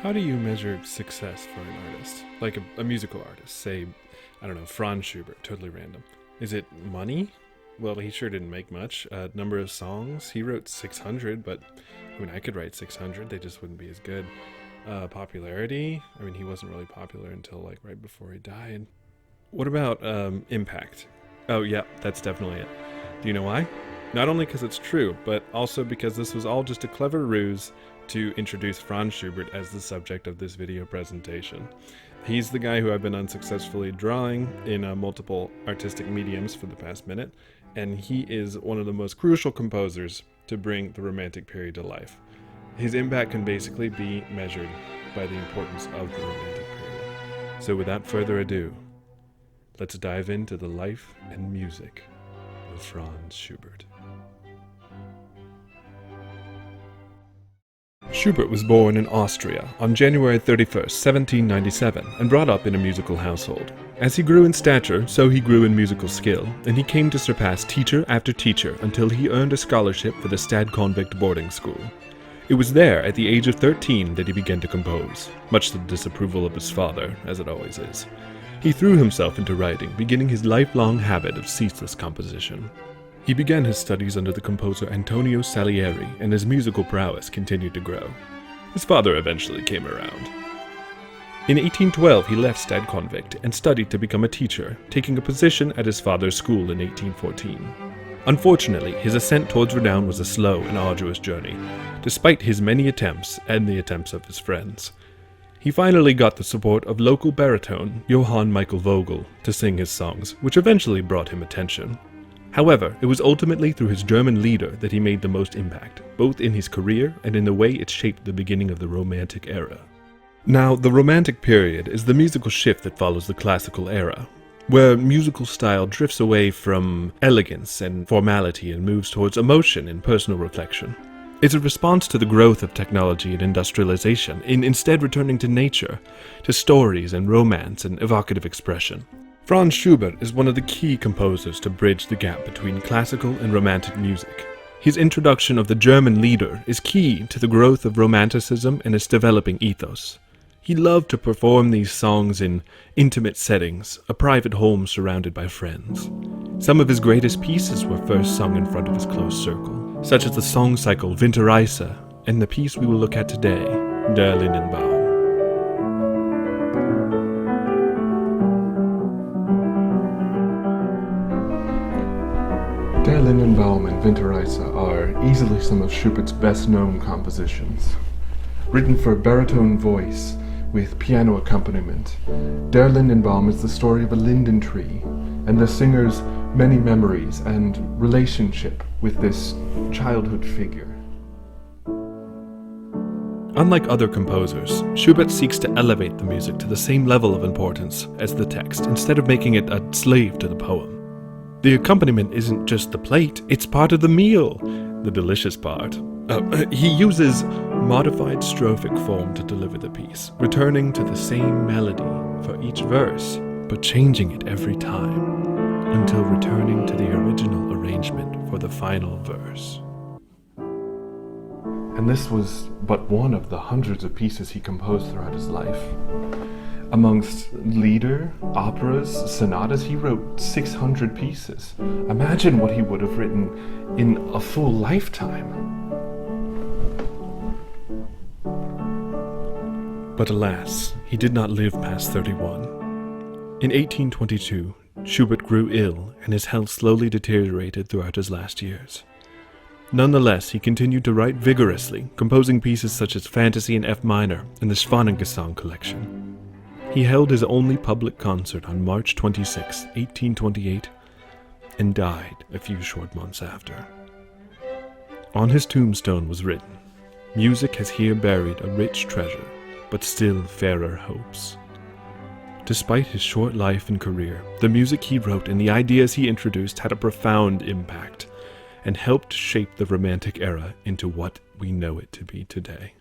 How do you measure success for an artist? Like a musical artist, say, I don't know, Franz Schubert, totally random. Is it money? Well, he sure didn't make much. Number of songs? He wrote 600, but I mean, I could write 600, they just wouldn't be as good. Popularity? I mean, he wasn't really popular until like right before he died. What about impact? Oh yeah, that's definitely it. Do you know why? Not only because it's true, but also because this was all just a clever ruse to introduce Franz Schubert as the subject of this video presentation. He's the guy who I've been unsuccessfully drawing in multiple artistic mediums for the past minute, and he is one of the most crucial composers to bring the Romantic period to life. His impact can basically be measured by the importance of the Romantic period. So without further ado, let's dive into the life and music of Franz Schubert. Schubert was born in Austria on January 31st, 1797, and brought up in a musical household. As he grew in stature, so he grew in musical skill, and he came to surpass teacher after teacher until he earned a scholarship for the Stadtkonvikt boarding school. It was there, at the age of 13, that he began to compose, much to the disapproval of his father, as it always is. He threw himself into writing, beginning his lifelong habit of ceaseless composition. He began his studies under the composer Antonio Salieri, and his musical prowess continued to grow. His father eventually came around. In 1812, he left Stadtkonvikt and studied to become a teacher, taking a position at his father's school in 1814. Unfortunately, his ascent towards renown was a slow and arduous journey, despite his many attempts and the attempts of his friends. He finally got the support of local baritone Johann Michael Vogel to sing his songs, which eventually brought him attention. However, it was ultimately through his German leader that he made the most impact, both in his career and in the way it shaped the beginning of the Romantic era. Now, the Romantic period is the musical shift that follows the Classical era, where musical style drifts away from elegance and formality and moves towards emotion and personal reflection. It's a response to the growth of technology and industrialization, in instead returning to nature, to stories and romance and evocative expression. Franz Schubert is one of the key composers to bridge the gap between classical and Romantic music. His introduction of the German leader is key to the growth of Romanticism and its developing ethos. He loved to perform these songs in intimate settings, a private home surrounded by friends. Some of his greatest pieces were first sung in front of his close circle, such as the song cycle Winterreise and the piece we will look at today, Der Lindenbaum. Der Lindenbaum and Winterreise are easily some of Schubert's best-known compositions. Written for baritone voice with piano accompaniment, Der Lindenbaum is the story of a linden tree and the singer's many memories and relationship with this childhood figure. Unlike other composers, Schubert seeks to elevate the music to the same level of importance as the text, instead of making it a slave to the poem. The accompaniment isn't just the plate, it's part of the meal, the delicious part. He uses modified strophic form to deliver the piece, returning to the same melody for each verse, but changing it every time, until returning to the original arrangement for the final verse. And this was but one of the hundreds of pieces he composed throughout his life. Amongst lieder, operas, sonatas, he wrote 600 pieces. Imagine what he would have written in a full lifetime. But alas, he did not live past 31. In 1822, Schubert grew ill and his health slowly deteriorated throughout his last years. Nonetheless, he continued to write vigorously, composing pieces such as Fantasy in F minor and the Schwanengesang collection. He held his only public concert on March 26, 1828, and died a few short months after. On his tombstone was written, "Music has here buried a rich treasure, but still fairer hopes." Despite his short life and career, the music he wrote and the ideas he introduced had a profound impact, and helped shape the Romantic era into what we know it to be today.